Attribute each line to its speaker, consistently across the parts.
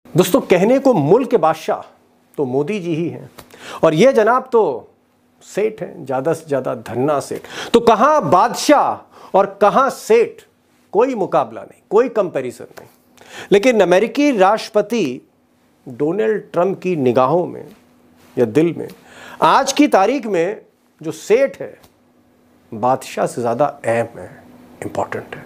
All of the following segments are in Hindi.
Speaker 1: दोस्तों, कहने को मुल्क के बादशाह तो मोदी जी ही हैं और ये जनाब तो सेठ हैं, ज़्यादा से ज़्यादा धन्ना सेठ। तो कहाँ बादशाह और कहाँ सेठ, कोई मुकाबला नहीं, कोई कंपैरिजन नहीं। लेकिन अमेरिकी राष्ट्रपति डोनाल्ड ट्रंप की निगाहों में या दिल में आज की तारीख में जो सेठ है बादशाह से ज़्यादा अहम है, इंपॉर्टेंट है।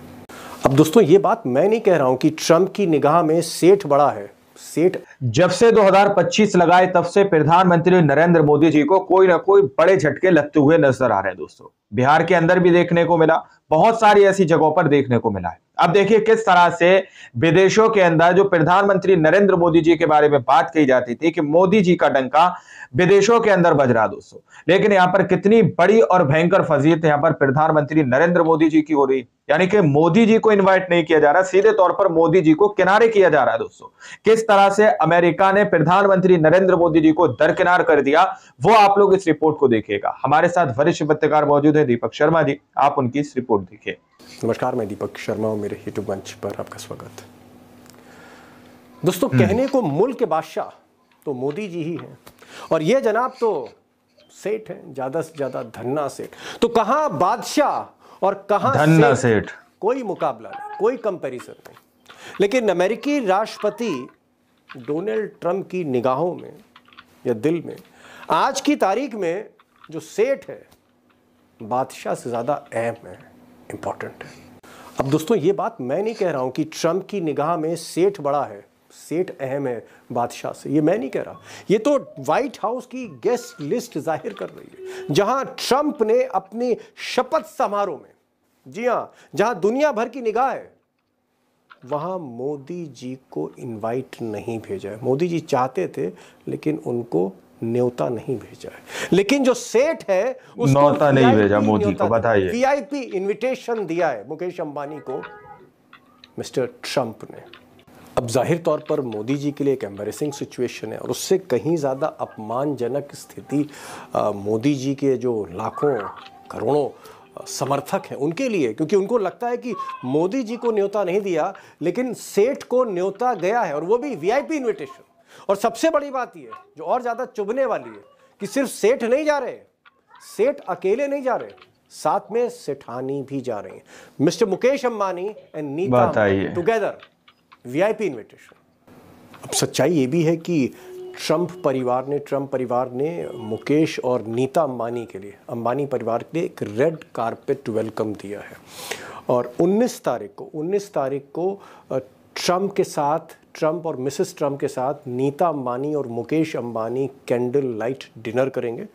Speaker 1: अब दोस्तों, ये बात मैं नहीं कह रहा हूं कि ट्रंप की निगाह में सेठ बड़ा है। सेठ
Speaker 2: जब से 2025 लगाए तब से प्रधानमंत्री नरेंद्र मोदी जी को कोई ना कोई बड़े झटके लगते हुए नजर आ रहे हैं। दोस्तों, बिहार के अंदर भी देखने को मिला, बहुत सारी ऐसी जगहों पर देखने को मिला है। अब देखिए किस तरह से विदेशों के अंदर जो प्रधानमंत्री नरेंद्र मोदी जी के बारे में बात कही जाती थी कि मोदी जी का डंका विदेशों के अंदर बज रहा। दोस्तों, लेकिन यहां पर कितनी बड़ी और भयंकर फजीहत यहां पर प्रधानमंत्री नरेंद्र मोदी जी की हो रही, यानी कि मोदी जी को इनवाइट नहीं किया जा रहा, सीधे तौर पर मोदी जी को किनारे किया जा रहा है। दोस्तों, किस तरह से अमेरिका ने प्रधानमंत्री नरेंद्र मोदी जी को दरकिनार कर दिया, वो आप लोग इस रिपोर्ट को देखिएगा। हमारे साथ वरिष्ठ पत्रकार मौजूद है दीपक शर्मा जी, आप उनकी इस रिपोर्ट देखिए।
Speaker 1: नमस्कार, मैं दीपक शर्मा हूं, मेरे यूट्यूब मंच पर आपका स्वागत। दोस्तों, कहने को मुल्क के बादशाह तो मोदी जी ही हैं और ये जनाब तो सेठ हैं, ज्यादा से ज्यादा धन्ना सेठ। तो कहां बादशाह और कहां
Speaker 2: धन्ना सेठ,
Speaker 1: कोई मुकाबला नहीं, कोई कंपैरिजन नहीं। लेकिन अमेरिकी राष्ट्रपति डोनाल्ड ट्रंप की निगाहों में या दिल में आज की तारीख में जो सेठ है बादशाह से ज्यादा अहम है, इंपॉर्टेंट है। अब दोस्तों, ये बात मैं नहीं कह रहा हूं कि ट्रंप की निगाह में सेठ बड़ा है, सेठ अहम है बादशाह से, ये मैं नहीं कह रहा। ये तो व्हाइट हाउस की गेस्ट लिस्ट जाहिर कर रही है, जहां ट्रंप ने अपनी शपथ समारोह में, जी हां, जहां दुनिया भर की निगाह है, वहां मोदी जी को इनवाइट नहीं भेजा है। मोदी जी चाहते थे लेकिन उनको न्योता नहीं भेजा है। लेकिन जो सेठ है उसको
Speaker 2: न्योता नहीं भेजा मोदी को, बताइए।
Speaker 1: वीआईपी इनविटेशन दिया है मुकेश अंबानी को मिस्टर ट्रंप ने। अब जाहिर तौर पर मोदी जी के लिए एक एम्बैरेसिंग सिचुएशन है और उससे कहीं ज़्यादा अपमानजनक स्थिति मोदी जी के जो लाखों करोड़ों समर्थक हैं उनके लिए, क्योंकि उनको लगता है कि मोदी जी को न्योता नहीं दिया लेकिन सेठ को न्योता गया है और वो भी वीआईपी इनविटेशन। और सबसे बड़ी बात ये जो और ज़्यादा चुभने वाली है कि सिर्फ सेठ नहीं जा रहे, सेठ अकेले नहीं जा रहे, साथ में सेठानी भी जा रहे हैं। Mister Mukesh Ambani and Nita together, VIP invitation. अब सच्चाई ये भी है कि ट्रंप परिवार ने मुकेश और नीता अंबानी के लिए, अंबानी परिवार के लिए एक रेड कारपेट वेलकम दिया है। और 19 तारीख को ट्रंप और मिसेस ट्रंप के साथ नीता अंबानी और Mukesh Ambani candle light dinner करेंगे।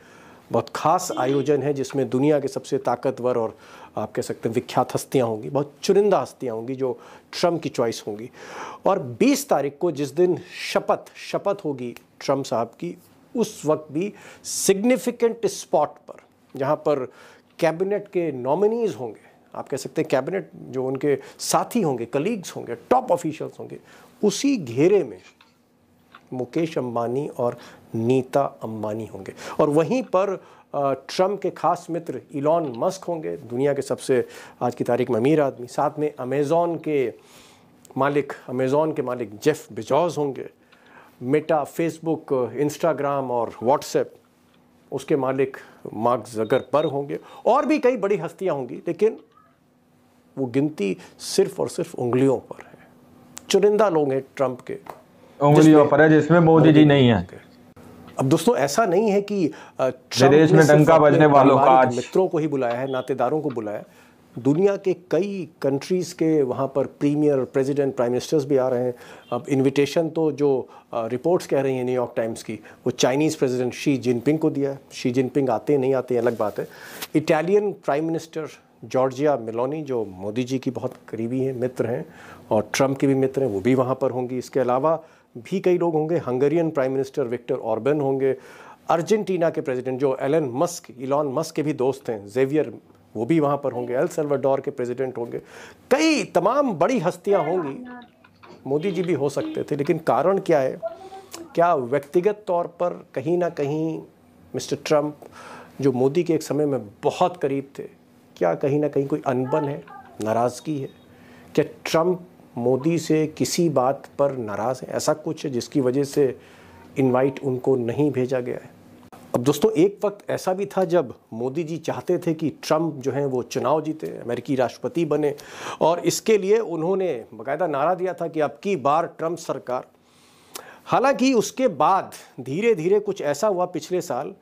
Speaker 1: बहुत खास आयोजन है जिसमें दुनिया के सबसे ताकतवर और आप कह सकते हैं विख्यात हस्तियां होंगी, बहुत चुनिंदा हस्तियां होंगी जो ट्रंप की चॉइस होंगी। और 20 तारीख को जिस दिन शपथ होगी ट्रंप साहब की, उस वक्त भी सिग्निफिकेंट स्पॉट पर, जहां पर कैबिनेट के नॉमिनीज होंगे, आप कह सकते हैं कैबिनेट जो उनके साथी होंगे, कलीग्स होंगे, टॉप ऑफिशियल्स होंगे, उसी घेरे में मुकेश अंबानी और नीता अंबानी होंगे। और वहीं पर ट्रंप के खास मित्र इलॉन मस्क होंगे, दुनिया के सबसे आज की तारीख में अमीर आदमी। साथ में अमेज़ॉन के मालिक जेफ बेजोस होंगे। मेटा, फेसबुक, इंस्टाग्राम और व्हाट्सएप, उसके मालिक मार्क ज़करबर्ग होंगे। और भी कई बड़ी हस्तियां होंगी, लेकिन वो गिनती सिर्फ और सिर्फ उंगलियों पर है। चुनिंदा लोग हैं ट्रंप के,
Speaker 2: उंगलियों पर है, जिसमें मोदी जी नहीं है।
Speaker 1: अब दोस्तों, ऐसा नहीं है कि
Speaker 2: विदेश में डंका बजने वालों का आज
Speaker 1: मित्रों को ही बुलाया है, नातेदारों को बुलाया। दुनिया के कई कंट्रीज़ के वहाँ पर प्रीमियर, प्रेसिडेंट, प्राइम मिनिस्टर्स भी आ रहे हैं। अब इनविटेशन तो जो रिपोर्ट्स कह रही हैं न्यूयॉर्क टाइम्स की, वो चाइनीज़ प्रेसिडेंट शी जिनपिंग को दिया है। शी जिनपिंग आते नहीं आते अलग बात है। Italian prime minister Giorgia Meloni, जो मोदी जी की बहुत करीबी हैं, मित्र हैं और ट्रंप के भी मित्र हैं, वो भी वहाँ पर होंगी। इसके अलावा भी कई लोग होंगे। Hungarian prime minister Viktor Orban होंगे। अर्जेंटीना के प्रेसिडेंट जो इलॉन मस्क के भी दोस्त हैं, जेवियर, वो भी वहाँ पर होंगे। एल सल्वाडोर के प्रेसिडेंट होंगे। कई तमाम बड़ी हस्तियाँ होंगी। मोदी जी भी हो सकते थे, लेकिन कारण क्या है? क्या व्यक्तिगत तौर पर कहीं ना कहीं मिस्टर ट्रंप, जो मोदी के एक समय में बहुत करीब थे, क्या कहीं ना कहीं कोई अनबन है, नाराज़गी है? क्या ट्रंप मोदी से किसी बात पर नाराज़ हैं? ऐसा कुछ है जिसकी वजह से इनवाइट उनको नहीं भेजा गया है? अब दोस्तों, एक वक्त ऐसा भी था जब मोदी जी चाहते थे कि ट्रंप जो हैं वो चुनाव जीते, अमेरिकी राष्ट्रपति बने, और इसके लिए उन्होंने बाकायदा नारा दिया था कि अब की बार ट्रंप सरकार। हालांकि उसके बाद धीरे धीरे कुछ ऐसा हुआ पिछले साल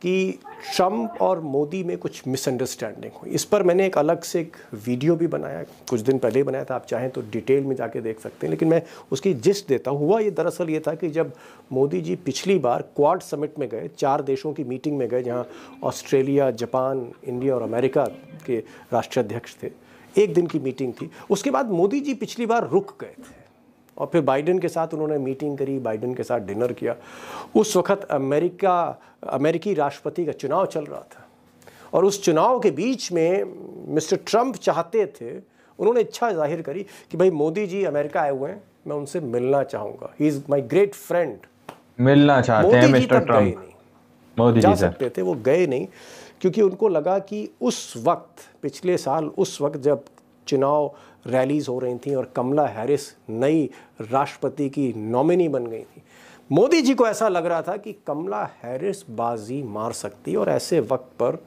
Speaker 1: कि ट्रंप और मोदी में कुछ मिसअंडरस्टैंडिंग हुई। इस पर मैंने एक अलग से एक वीडियो भी बनाया, कुछ दिन पहले ही बनाया था, आप चाहें तो डिटेल में जाके देख सकते हैं, लेकिन मैं उसकी जिस्ट देता हूँ। हुआ ये दरअसल ये था कि जब मोदी जी पिछली बार क्वाड समिट में गए, 4 देशों की मीटिंग में गए जहाँ ऑस्ट्रेलिया, जापान, इंडिया और अमेरिका के राष्ट्राध्यक्ष थे, 1 दिन की मीटिंग थी। उसके बाद मोदी जी पिछली बार रुक गए थे और फिर बाइडेन के साथ उन्होंने मीटिंग करी, बाइडेन के साथ डिनर किया। उस वक्त अमेरिकी राष्ट्रपति का चुनाव चल रहा था और उस चुनाव के बीच में मिस्टर ट्रंप चाहते थे, उन्होंने इच्छा जाहिर करी कि भाई मोदी जी अमेरिका आए हुए हैं, मैं उनसे मिलना चाहूँगा, he is my great friend.
Speaker 2: मिलना चाहते हैं मिस्टर ट्रंप। मोदी जी
Speaker 1: जा सकते थे, वो गए नहीं, क्योंकि उनको लगा कि उस वक्त, पिछले साल उस वक्त जब चुनाव रैलीज हो रही थी और कमला हैरिस नई राष्ट्रपति की नॉमिनी बन गई थी, मोदी जी को ऐसा लग रहा था कि कमला हैरिस बाजी मार सकती है और ऐसे वक्त पर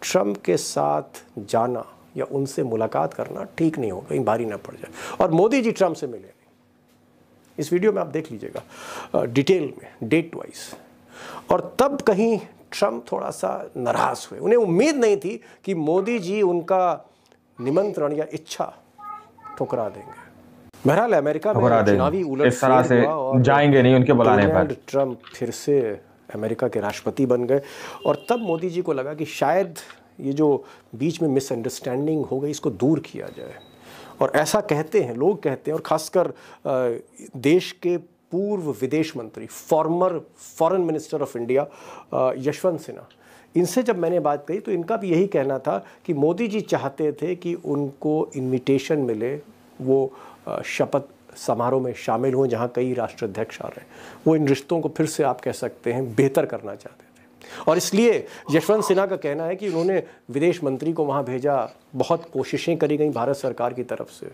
Speaker 1: ट्रंप के साथ जाना या उनसे मुलाकात करना ठीक नहीं होगा, कहीं भारी ना पड़ जाए। और मोदी जी ट्रंप से मिले नहीं। इस वीडियो में आप देख लीजिएगा डिटेल में, डेट वाइज। और तब कहीं ट्रंप थोड़ा सा नाराज हुए, उन्हें उम्मीद नहीं थी कि मोदी जी उनका निमंत्रण या इच्छा ठुकरा देंगे। बहरहाल अमेरिका में चुनावी
Speaker 2: उलटफेर हुआ और जाएंगे नहीं उनके बुलाने पर।
Speaker 1: ट्रंप फिर से अमेरिका के राष्ट्रपति बन गए और तब मोदी जी को लगा कि शायद ये जो बीच में मिसअंडरस्टैंडिंग हो गई, इसको दूर किया जाए। और ऐसा कहते हैं, लोग कहते हैं, और खासकर देश के पूर्व विदेश मंत्री, foreign minister of India Yashwant Sinha, इनसे जब मैंने बात कही तो इनका भी यही कहना था कि मोदी जी चाहते थे कि उनको इनविटेशन मिले, वो शपथ समारोह में शामिल हों जहां कई राष्ट्राध्यक्ष आ रहे हैं। वो इन रिश्तों को फिर से आप कह सकते हैं बेहतर करना चाहते थे और इसलिए यशवंत सिन्हा का कहना है कि उन्होंने विदेश मंत्री को वहां भेजा, बहुत कोशिशें करी गई भारत सरकार की तरफ से,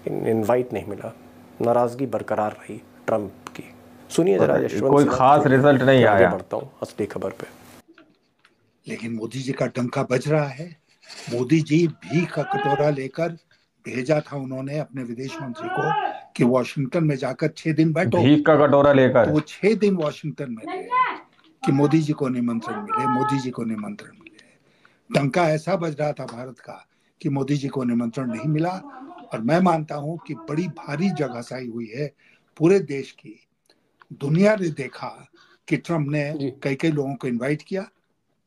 Speaker 1: इनवाइट नहीं मिला, नाराजगी बरकरार रही ट्रंप की। सुनिए जरा यशवंत,
Speaker 2: कोई खास रिजल्ट नहीं आया।
Speaker 1: बढ़ता हूँ असली खबर पे।
Speaker 3: लेकिन मोदी जी का डंका बज रहा है। मोदी जी भीख का कटोरा लेकर भेजा था उन्होंने अपने विदेश मंत्री को कि वॉशिंगटन में जाकर 6 दिन बैठो।
Speaker 2: भीख का कटोरा लेकर
Speaker 3: तो वो 6 दिन वॉशिंगटन में रहे कि मोदी जी को निमंत्रण मिले, मोदी जी को निमंत्रण मिले। डंका ऐसा बज रहा था भारत का कि मोदी जी को निमंत्रण नहीं मिला। और मैं मानता हूं कि बड़ी भारी जगहसाई हुई है पूरे देश की। दुनिया ने देखा कि ट्रंप ने कई लोगों को इनवाइट किया,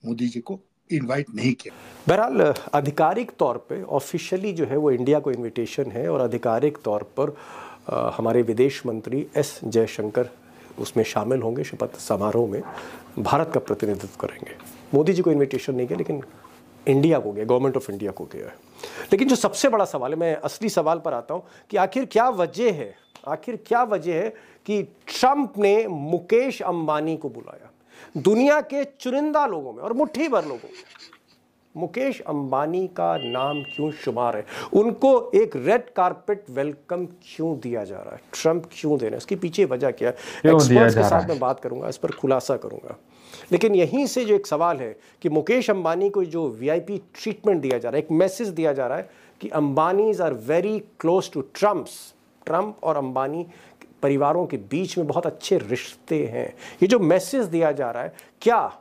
Speaker 3: मोदी जी को इनवाइट नहीं किया।
Speaker 1: बहरहाल आधिकारिक तौर पे ऑफिशियली जो है वो इंडिया को इनविटेशन है और आधिकारिक तौर पर हमारे विदेश मंत्री एस जयशंकर उसमें शामिल होंगे, शपथ समारोह में भारत का प्रतिनिधित्व करेंगे। मोदी जी को इनविटेशन नहीं गया, लेकिन इंडिया को गया, गवर्नमेंट ऑफ इंडिया को गया है। लेकिन जो सबसे बड़ा सवाल है, मैं असली सवाल पर आता हूं कि आखिर क्या वजह है कि ट्रंप ने मुकेश अंबानी को बुलाया। दुनिया के चुनिंदा लोगों में और मुट्ठी भर लोगों में मुकेश अंबानी का नाम क्यों शुमार है? उनको एक रेड कारपेट वेलकम क्यों दिया जा रहा है? ट्रंप क्यों दे रहे हैं? इसके पीछे वजह क्या है? एक्सपर्ट्स के साथ मैं बात करूंगा, इस पर खुलासा करूंगा। लेकिन यहीं से जो एक सवाल है कि मुकेश अंबानी को जो वीआईपी ट्रीटमेंट दिया जा रहा है, एक मैसेज दिया जा रहा है कि Ambanis are very close to Trump और अंबानी परिवारों के बीच में बहुत अच्छे रिश्ते हैं। ये जो मैसेज दिया जा रहा है, क्या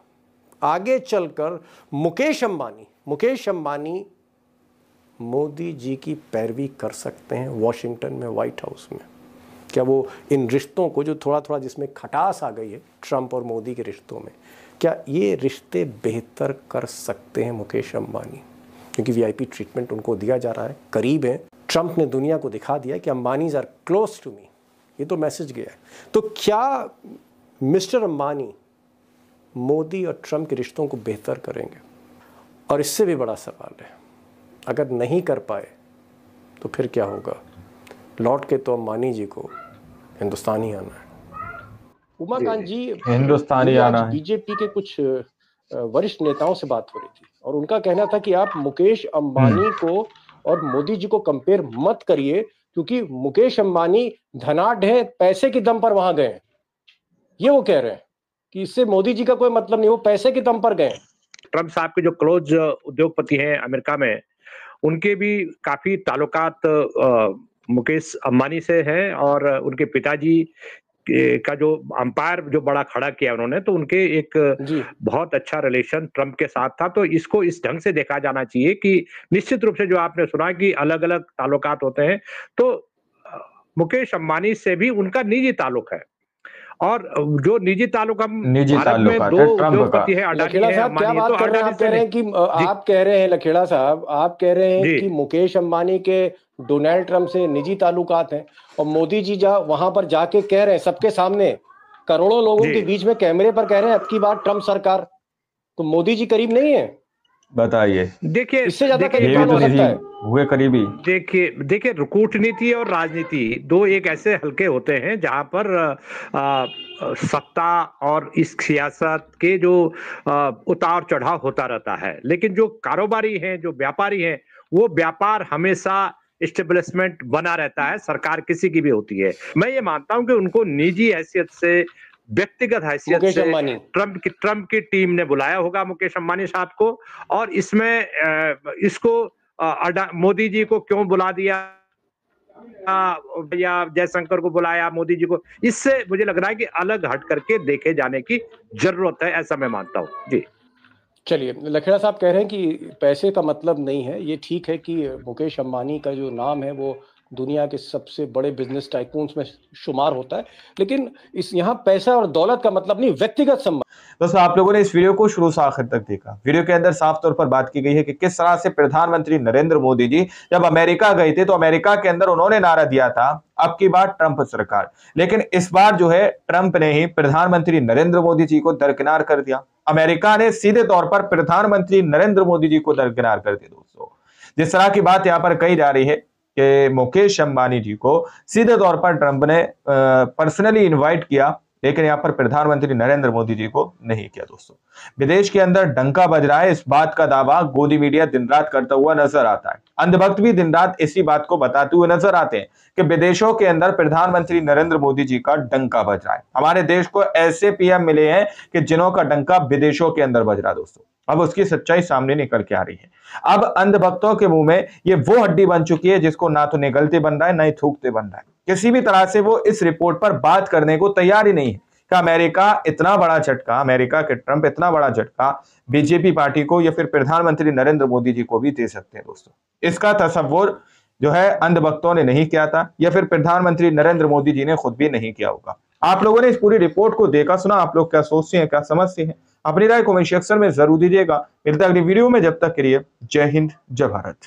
Speaker 1: आगे चलकर मुकेश अंबानी मोदी जी की पैरवी कर सकते हैं वॉशिंगटन में, व्हाइट हाउस में? क्या वो इन रिश्तों को, जो थोड़ा थोड़ा जिसमें खटास आ गई है ट्रंप और मोदी के रिश्तों में, क्या ये रिश्ते बेहतर कर सकते हैं मुकेश अंबानी? क्योंकि वीआईपी ट्रीटमेंट उनको दिया जा रहा है, करीब है। ट्रंप ने दुनिया को दिखा दिया कि Ambanis are close to me, ये तो मैसेज गया है। तो क्या मिस्टर अंबानी मोदी और ट्रंप के रिश्तों को बेहतर करेंगे? और इससे भी बड़ा सवाल है, अगर नहीं कर पाए तो फिर क्या होगा? लौट के तो अंबानी जी को हिंदुस्तान ही आना है। उमाकांत जी,
Speaker 2: हिंदुस्तान ही आना है।
Speaker 1: बीजेपी के कुछ वरिष्ठ नेताओं से बात हो रही थी और उनका कहना था कि आप मुकेश अंबानी को और मोदी जी को कंपेयर मत करिए, क्योंकि मुकेश अंबानी धनाढ्य है, पैसे के दम पर वहां गए, ये वो कह रहे हैं कि इससे मोदी जी का कोई मतलब नहीं, वो पैसे के दम पर गए।
Speaker 4: ट्रम्प साहब के जो क्लोज उद्योगपति हैं अमेरिका में, उनके भी काफी ताल्लुकात मुकेश अंबानी से हैं, और उनके पिताजी का जो अंपायर जो बड़ा खड़ा किया उन्होंने, तो उनके एक बहुत अच्छा रिलेशन ट्रम्प के साथ था। तो इसको इस ढंग से देखा जाना चाहिए कि निश्चित रूप से जो आपने सुना कि अलग अलग ताल्लुकात होते हैं, तो मुकेश अंबानी से भी उनका निजी ताल्लुक है, और जो निजी ताल्लुक हम भारत में दो उद्योगपति है, अडानी है, अंबानी है, तो
Speaker 1: आप कह रहे हैं कि आप कह रहे हैं लखेड़ा साहब, आप कह रहे हैं कि मुकेश अंबानी के डोनाल्ड ट्रम्प से निजी ताल्लुकात हैं, और मोदी जी वहां पर जाके कह रहे हैं सबके सामने, करोड़ों लोगों के बीच में कैमरे पर कह रहे हैं अब की बार ट्रम्प सरकार, तो मोदी जी करीब नहीं है?
Speaker 2: बताइए,
Speaker 1: देखिए इससे ज्यादा करीब कौन हो सकता है?
Speaker 2: हुए करीबी।
Speaker 4: देखिए कूटनीति और राजनीति दो एक ऐसे हल्के होते हैं जहां पर सत्ता और इस सियासत के जो उतार चढ़ाव होता रहता है, लेकिन जो कारोबारी हैं, जो व्यापारी हैं, वो व्यापार हमेशा एस्टेब्लिशमेंट बना रहता है, सरकार किसी की भी होती है। मैं ये मानता हूं कि उनको निजी हैसियत से, व्यक्तिगत हैसियत से ट्रम्प की टीम ने बुलाया होगा मुकेश अंबानी साहब को, और इसमें इसको मोदी जी को क्यों बुला दिया या जयशंकर को बुलाया मोदी जी को, इससे मुझे लग रहा है कि अलग हट करके देखे जाने की जरूरत है, ऐसा मैं मानता हूं। जी
Speaker 1: चलिए, लखेड़ा साहब कह रहे हैं कि पैसे का मतलब नहीं है, ये ठीक है कि मुकेश अंबानी का जो नाम है वो दुनिया के सबसे बड़े बिजनेस टाइकून्स में शुमार होता है, लेकिन यहाँ पैसा और दौलत का मतलब नहीं, व्यक्तिगत संबंध।
Speaker 2: दोस्तों, आप लोगों ने इस वीडियो को शुरू से आखिर तक देखा। वीडियो के अंदर साफ तौर पर बात की गई है कि किस तरह से प्रधानमंत्री नरेंद्र मोदी जी जब अमेरिका गए थे, तो अमेरिका के अंदर उन्होंने नारा दिया था अब की बार ट्रंप सरकार, लेकिन इस बार जो है ट्रंप ने ही प्रधानमंत्री नरेंद्र मोदी जी को दरकिनार कर दिया। अमेरिका ने सीधे तौर पर प्रधानमंत्री नरेंद्र मोदी जी को दरकिनार कर दिया। दोस्तों, जिस तरह की बात यहाँ पर कही जा रही है कि मुकेश अंबानी जी को सीधे तौर पर ट्रंप ने पर्सनली इनवाइट किया, लेकिन यहाँ पर प्रधानमंत्री नरेंद्र मोदी जी को नहीं किया। दोस्तों, विदेश के अंदर डंका बज रहा है, इस बात का दावा गोदी मीडिया दिन रात करता हुआ नजर आता है। अंधभक्त भी दिन रात इसी बात को बताते हुए नजर आते हैं कि विदेशों के अंदर प्रधानमंत्री नरेंद्र मोदी जी का डंका बज रहा है। हमारे देश को ऐसे पीएम मिले हैं कि जिन्हों का डंका विदेशों के अंदर बज रहा है। दोस्तों, अब उसकी सच्चाई सामने निकल के आ रही है। अब अंधभक्तों के मुंह में ये वो हड्डी बन चुकी है जिसको ना तो निगलते बन रहा है, ना ही थूकते बन रहा है। किसी भी तरह से वो इस रिपोर्ट पर बात करने को तैयार ही नहीं है कि अमेरिका इतना बड़ा झटका, अमेरिका के ट्रंप इतना बड़ा झटका बीजेपी पार्टी को या फिर प्रधानमंत्री नरेंद्र मोदी जी को भी दे सकते हैं। दोस्तों, इसका तसव्वुर जो है अंधभक्तों ने नहीं किया था, या फिर प्रधानमंत्री नरेंद्र मोदी जी ने खुद भी नहीं किया होगा। आप लोगों ने इस पूरी रिपोर्ट को देखा सुना, आप लोग क्या सोचते हैं, क्या समझते हैं? अपनी राय कमेंट सेक्शन में जरूर दीजिएगा। मिलते हैं अगली वीडियो में, जब तक के लिए जय हिंद, जय भारत।